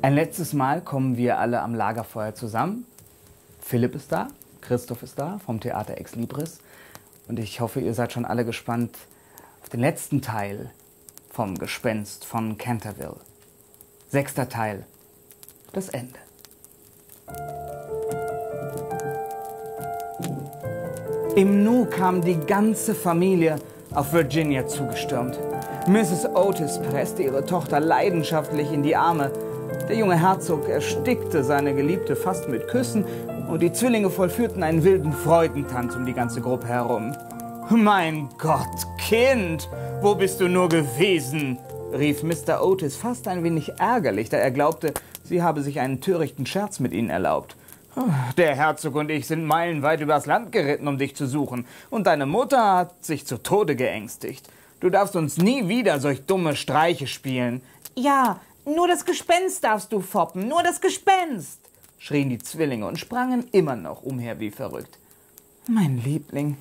Ein letztes Mal kommen wir alle am Lagerfeuer zusammen. Philipp ist da, Christoph ist da vom Theater Ex Libris. Und ich hoffe, ihr seid schon alle gespannt auf den letzten Teil vom Gespenst von Canterville. 6. Teil, das Ende. Im Nu kam die ganze Familie auf Virginia zugestürmt. Mrs. Otis presste ihre Tochter leidenschaftlich in die Arme. Der junge Herzog erstickte seine Geliebte fast mit Küssen und die Zwillinge vollführten einen wilden Freudentanz um die ganze Gruppe herum. »Mein Gott, Kind, wo bist du nur gewesen?« rief Mr. Otis fast ein wenig ärgerlich, da er glaubte, sie habe sich einen törichten Scherz mit ihnen erlaubt. »Der Herzog und ich sind meilenweit übers Land geritten, um dich zu suchen, und deine Mutter hat sich zu Tode geängstigt. Du darfst uns nie wieder solch dumme Streiche spielen.« »Ja, nur das Gespenst darfst du foppen, nur das Gespenst«, schrien die Zwillinge und sprangen immer noch umher wie verrückt. »Mein Liebling,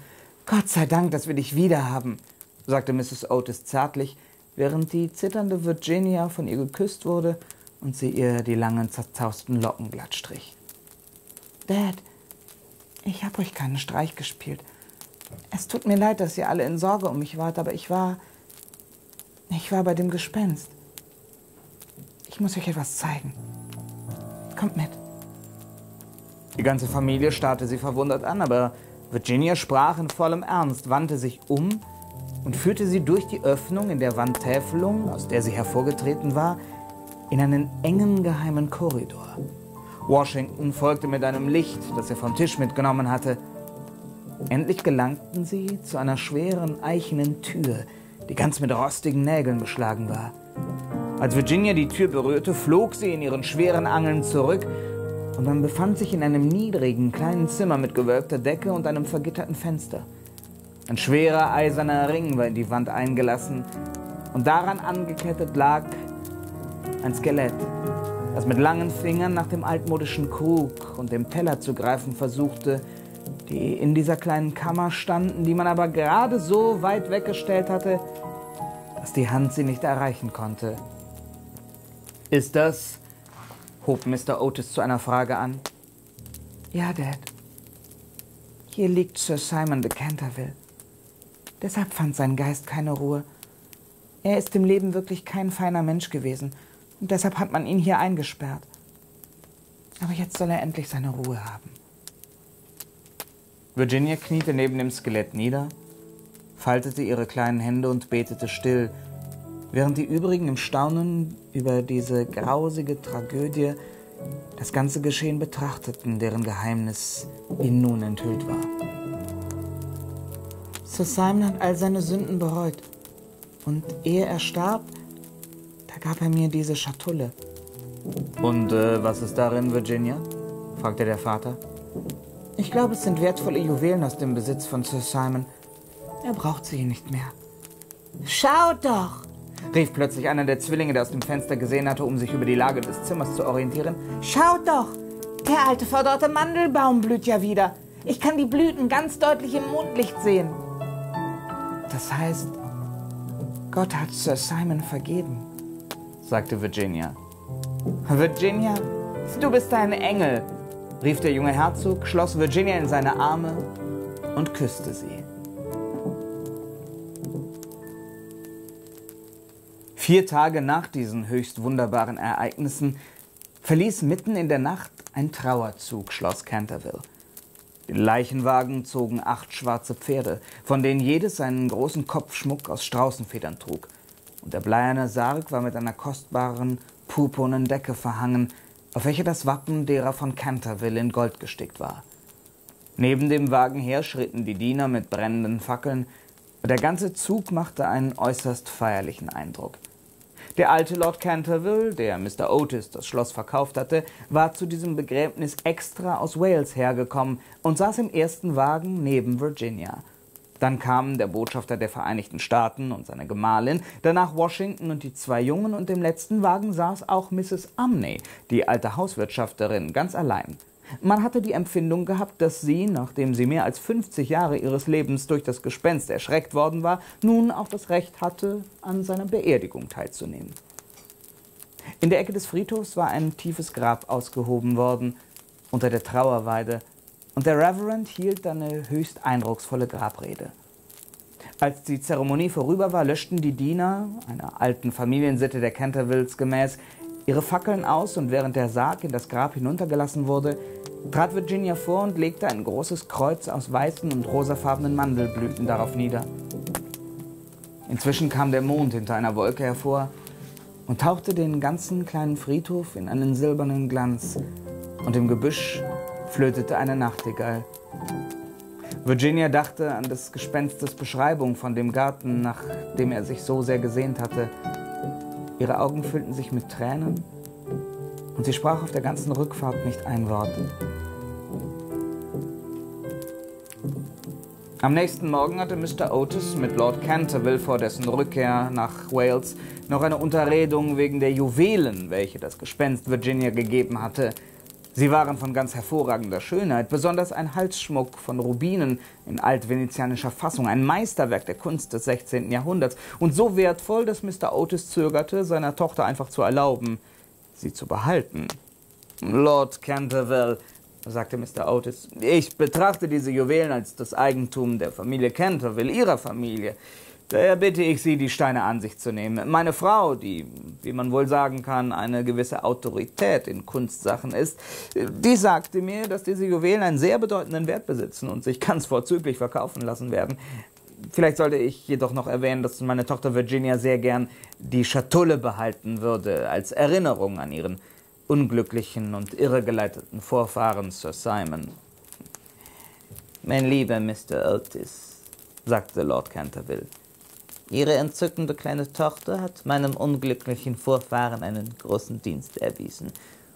Gott sei Dank, dass wir dich wiederhaben«, sagte Mrs. Otis zärtlich, während die zitternde Virginia von ihr geküsst wurde und sie ihr die langen, zerzausten Locken glatt strich. »Dad, ich habe euch keinen Streich gespielt. Es tut mir leid, dass ihr alle in Sorge um mich wart, aber ich war bei dem Gespenst. Ich muss euch etwas zeigen. Kommt mit.« Die ganze Familie starrte sie verwundert an, aber Virginia sprach in vollem Ernst, wandte sich um und führte sie durch die Öffnung in der Wandtäfelung, aus der sie hervorgetreten war, in einen engen, geheimen Korridor. Washington folgte mit einem Licht, das er vom Tisch mitgenommen hatte. Endlich gelangten sie zu einer schweren, eichenen Tür, die ganz mit rostigen Nägeln beschlagen war. Als Virginia die Tür berührte, flog sie in ihren schweren Angeln zurück und man befand sich in einem niedrigen, kleinen Zimmer mit gewölbter Decke und einem vergitterten Fenster. Ein schwerer, eiserner Ring war in die Wand eingelassen und daran angekettet lag ein Skelett, das mit langen Fingern nach dem altmodischen Krug und dem Teller zu greifen versuchte, die in dieser kleinen Kammer standen, die man aber gerade so weit weggestellt hatte, dass die Hand sie nicht erreichen konnte. »Ist das?« hob Mr. Otis zu einer Frage an. »Ja, Dad. Hier liegt Sir Simon de Canterville. Deshalb fand sein Geist keine Ruhe. Er ist im Leben wirklich kein feiner Mensch gewesen und deshalb hat man ihn hier eingesperrt. Aber jetzt soll er endlich seine Ruhe haben.« Virginia kniete neben dem Skelett nieder, faltete ihre kleinen Hände und betete still, während die übrigen im Staunen über diese grausige Tragödie das ganze Geschehen betrachteten, deren Geheimnis ihnen nun enthüllt war. Sir Simon hat all seine Sünden bereut. Und ehe er starb, da gab er mir diese Schatulle. »Und was ist darin, Virginia?« fragte der Vater. »Ich glaube, es sind wertvolle Juwelen aus dem Besitz von Sir Simon. Er braucht sie nicht mehr.« »Schaut doch«, rief plötzlich einer der Zwillinge, der aus dem Fenster gesehen hatte, um sich über die Lage des Zimmers zu orientieren. »Schaut doch, der alte verdorrte Mandelbaum blüht ja wieder. Ich kann die Blüten ganz deutlich im Mondlicht sehen.« »Das heißt, Gott hat Sir Simon vergeben«, sagte Virginia. »Virginia, du bist ein Engel«, rief der junge Herzog, schloss Virginia in seine Arme und küsste sie. 4 Tage nach diesen höchst wunderbaren Ereignissen verließ mitten in der Nacht ein Trauerzug Schloss Canterville. Den Leichenwagen zogen 8 schwarze Pferde, von denen jedes einen großen Kopfschmuck aus Straußenfedern trug. Und der bleierne Sarg war mit einer kostbaren, purpurnen Decke verhangen, auf welcher das Wappen derer von Canterville in Gold gestickt war. Neben dem Wagen her schritten die Diener mit brennenden Fackeln, und der ganze Zug machte einen äußerst feierlichen Eindruck. Der alte Lord Canterville, der Mr. Otis das Schloss verkauft hatte, war zu diesem Begräbnis extra aus Wales hergekommen und saß im ersten Wagen neben Virginia. Dann kamen der Botschafter der Vereinigten Staaten und seine Gemahlin, danach Washington und die 2 Jungen, und im letzten Wagen saß auch Mrs. Umney, die alte Hauswirtschafterin, ganz allein. Man hatte die Empfindung gehabt, dass sie, nachdem sie mehr als 50 Jahre ihres Lebens durch das Gespenst erschreckt worden war, nun auch das Recht hatte, an seiner Beerdigung teilzunehmen. In der Ecke des Friedhofs war ein tiefes Grab ausgehoben worden, unter der Trauerweide, und der Reverend hielt eine höchst eindrucksvolle Grabrede. Als die Zeremonie vorüber war, löschten die Diener, einer alten Familiensitte der Cantervilles gemäß, ihre Fackeln aus, und während der Sarg in das Grab hinuntergelassen wurde, trat Virginia vor und legte ein großes Kreuz aus weißen und rosafarbenen Mandelblüten darauf nieder. Inzwischen kam der Mond hinter einer Wolke hervor und tauchte den ganzen kleinen Friedhof in einen silbernen Glanz, und im Gebüsch flötete eine Nachtigall. Virginia dachte an des Gespenstes Beschreibung von dem Garten, nach dem er sich so sehr gesehnt hatte. Ihre Augen füllten sich mit Tränen, und sie sprach auf der ganzen Rückfahrt nicht ein Wort. Am nächsten Morgen hatte Mr. Otis mit Lord Canterville vor dessen Rückkehr nach Wales noch eine Unterredung wegen der Juwelen, welche das Gespenst Virginia gegeben hatte. Sie waren von ganz hervorragender Schönheit, besonders ein Halsschmuck von Rubinen in altvenezianischer Fassung, ein Meisterwerk der Kunst des 16. Jahrhunderts und so wertvoll, dass Mr. Otis zögerte, seiner Tochter einfach zu erlauben, sie zu behalten. »Lord Canterville«, sagte Mr. Otis, »ich betrachte diese Juwelen als das Eigentum der Familie Canterville, Ihrer Familie. Daher bitte ich Sie, die Steine an sich zu nehmen. Meine Frau, die, wie man wohl sagen kann, eine gewisse Autorität in Kunstsachen ist, die sagte mir, dass diese Juwelen einen sehr bedeutenden Wert besitzen und sich ganz vorzüglich verkaufen lassen werden. Vielleicht sollte ich jedoch noch erwähnen, dass meine Tochter Virginia sehr gern die Schatulle behalten würde, als Erinnerung an ihren unglücklichen und irregeleiteten Vorfahren Sir Simon.« »Mein lieber Mr. Otis«, sagte Lord Canterville, »Ihre entzückende kleine Tochter hat meinem unglücklichen Vorfahren einen großen Dienst erwiesen.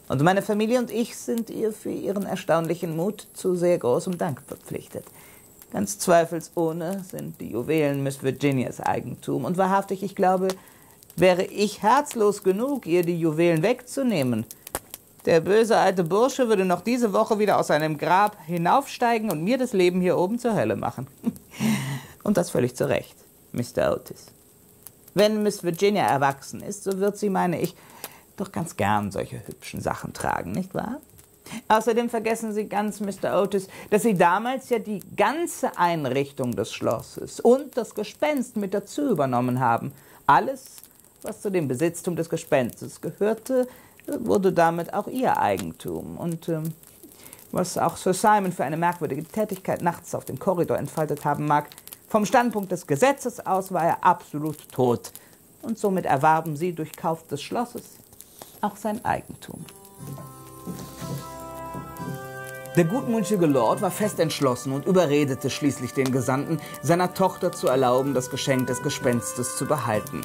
Und meine Familie und ich sind ihr für ihren erstaunlichen Mut zu sehr großem Dank verpflichtet. Ganz zweifelsohne sind die Juwelen Miss Virginias Eigentum. Und wahrhaftig, ich glaube, wäre ich herzlos genug, ihr die Juwelen wegzunehmen. Der böse alte Bursche würde noch diese Woche wieder aus seinem Grab hinaufsteigen und mir das Leben hier oben zur Hölle machen. Und das völlig zu Recht, Mr. Otis. Wenn Miss Virginia erwachsen ist, so wird sie, meine ich, doch ganz gern solche hübschen Sachen tragen, nicht wahr? Außerdem vergessen Sie ganz, Mr. Otis, dass Sie damals ja die ganze Einrichtung des Schlosses und das Gespenst mit dazu übernommen haben. Alles, was zu dem Besitztum des Gespenstes gehörte, wurde damit auch Ihr Eigentum. Und was auch Sir Simon für eine merkwürdige Tätigkeit nachts auf dem Korridor entfaltet haben mag, vom Standpunkt des Gesetzes aus war er absolut tot. Und somit erwarben Sie durch Kauf des Schlosses auch sein Eigentum. Der gutmütige Lord war fest entschlossen und überredete schließlich den Gesandten, seiner Tochter zu erlauben, das Geschenk des Gespenstes zu behalten.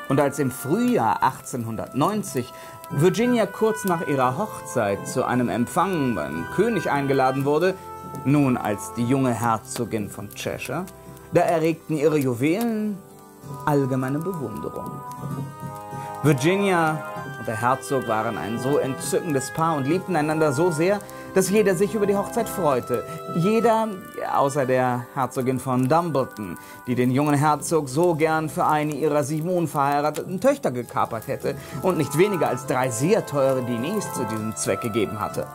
Und als im Frühjahr 1890 Virginia kurz nach ihrer Hochzeit zu einem Empfang beim König eingeladen wurde, nun als die junge Herzogin von Cheshire, da erregten ihre Juwelen allgemeine Bewunderung. Virginia und der Herzog waren ein so entzückendes Paar und liebten einander so sehr, dass jeder sich über die Hochzeit freute. Jeder, außer der Herzogin von Dumbleton, die den jungen Herzog so gern für eine ihrer 7 unverheirateten Töchter gekapert hätte und nicht weniger als 3 sehr teure Diners zu diesem Zweck gegeben hatte.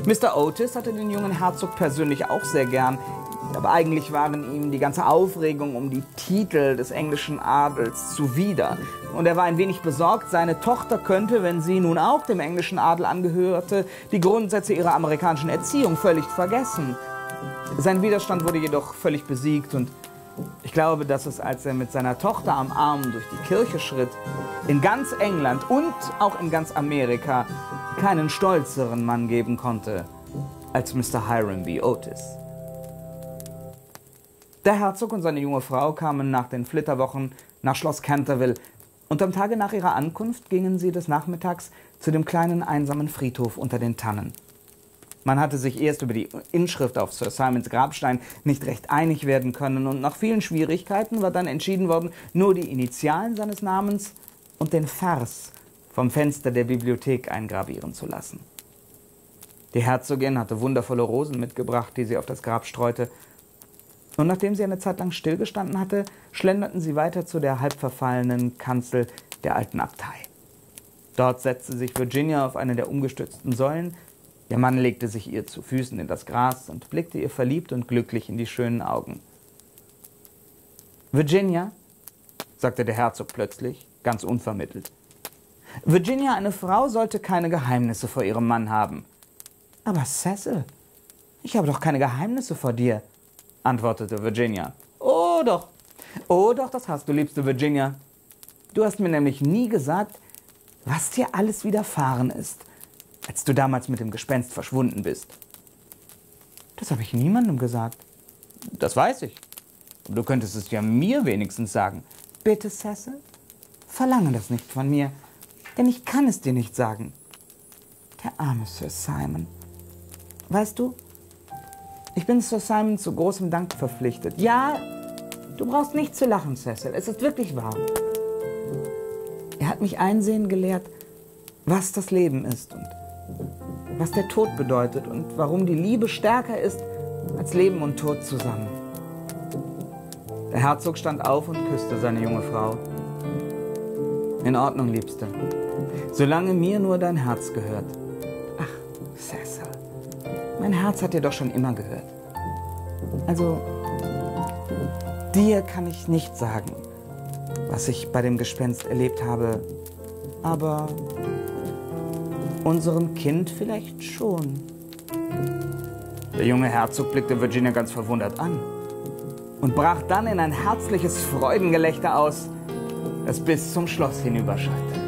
Mr. Otis hatte den jungen Herzog persönlich auch sehr gern, aber eigentlich waren ihm die ganze Aufregung um die Titel des englischen Adels zuwider. Und er war ein wenig besorgt, seine Tochter könnte, wenn sie nun auch dem englischen Adel angehörte, die Grundsätze ihrer amerikanischen Erziehung völlig vergessen. Sein Widerstand wurde jedoch völlig besiegt und ich glaube, dass es, als er mit seiner Tochter am Arm durch die Kirche schritt, in ganz England und auch in ganz Amerika keinen stolzeren Mann geben konnte als Mr. Hiram B. Otis. Der Herzog und seine junge Frau kamen nach den Flitterwochen nach Schloss Canterville und am Tage nach ihrer Ankunft gingen sie des Nachmittags zu dem kleinen einsamen Friedhof unter den Tannen. Man hatte sich erst über die Inschrift auf Sir Simons Grabstein nicht recht einig werden können und nach vielen Schwierigkeiten war dann entschieden worden, nur die Initialen seines Namens und den Vers vom Fenster der Bibliothek eingravieren zu lassen. Die Herzogin hatte wundervolle Rosen mitgebracht, die sie auf das Grab streute. Und nachdem sie eine Zeit lang stillgestanden hatte, schlenderten sie weiter zu der halb verfallenen Kanzel der alten Abtei. Dort setzte sich Virginia auf eine der umgestützten Säulen. Ihr Mann legte sich ihr zu Füßen in das Gras und blickte ihr verliebt und glücklich in die schönen Augen. »Virginia«, sagte der Herzog plötzlich, ganz unvermittelt. »Virginia, eine Frau sollte keine Geheimnisse vor ihrem Mann haben.« »Aber Cecil, ich habe doch keine Geheimnisse vor dir«, antwortete Virginia. »Oh doch, das hast du, liebste Virginia. Du hast mir nämlich nie gesagt, was dir alles widerfahren ist, als du damals mit dem Gespenst verschwunden bist.« »Das habe ich niemandem gesagt.« »Das weiß ich. Du könntest es ja mir wenigstens sagen.« »Bitte, Cecil, verlange das nicht von mir, denn ich kann es dir nicht sagen.« Der arme Sir Simon. »Weißt du, ich bin Sir Simon zu großem Dank verpflichtet. Ja, du brauchst nicht zu lachen, Cecil, es ist wirklich wahr. Er hat mich einsehen gelehrt, was das Leben ist und was der Tod bedeutet und warum die Liebe stärker ist als Leben und Tod zusammen.« Der Herzog stand auf und küsste seine junge Frau. »In Ordnung, Liebste, solange mir nur dein Herz gehört.« »Ach, Cecil, mein Herz hat dir doch schon immer gehört. Also, dir kann ich nicht sagen, was ich bei dem Gespenst erlebt habe, aber unserem Kind vielleicht schon.« Der junge Herzog blickte Virginia ganz verwundert an und brach dann in ein herzliches Freudengelächter aus, das bis zum Schloss hinüberschallte.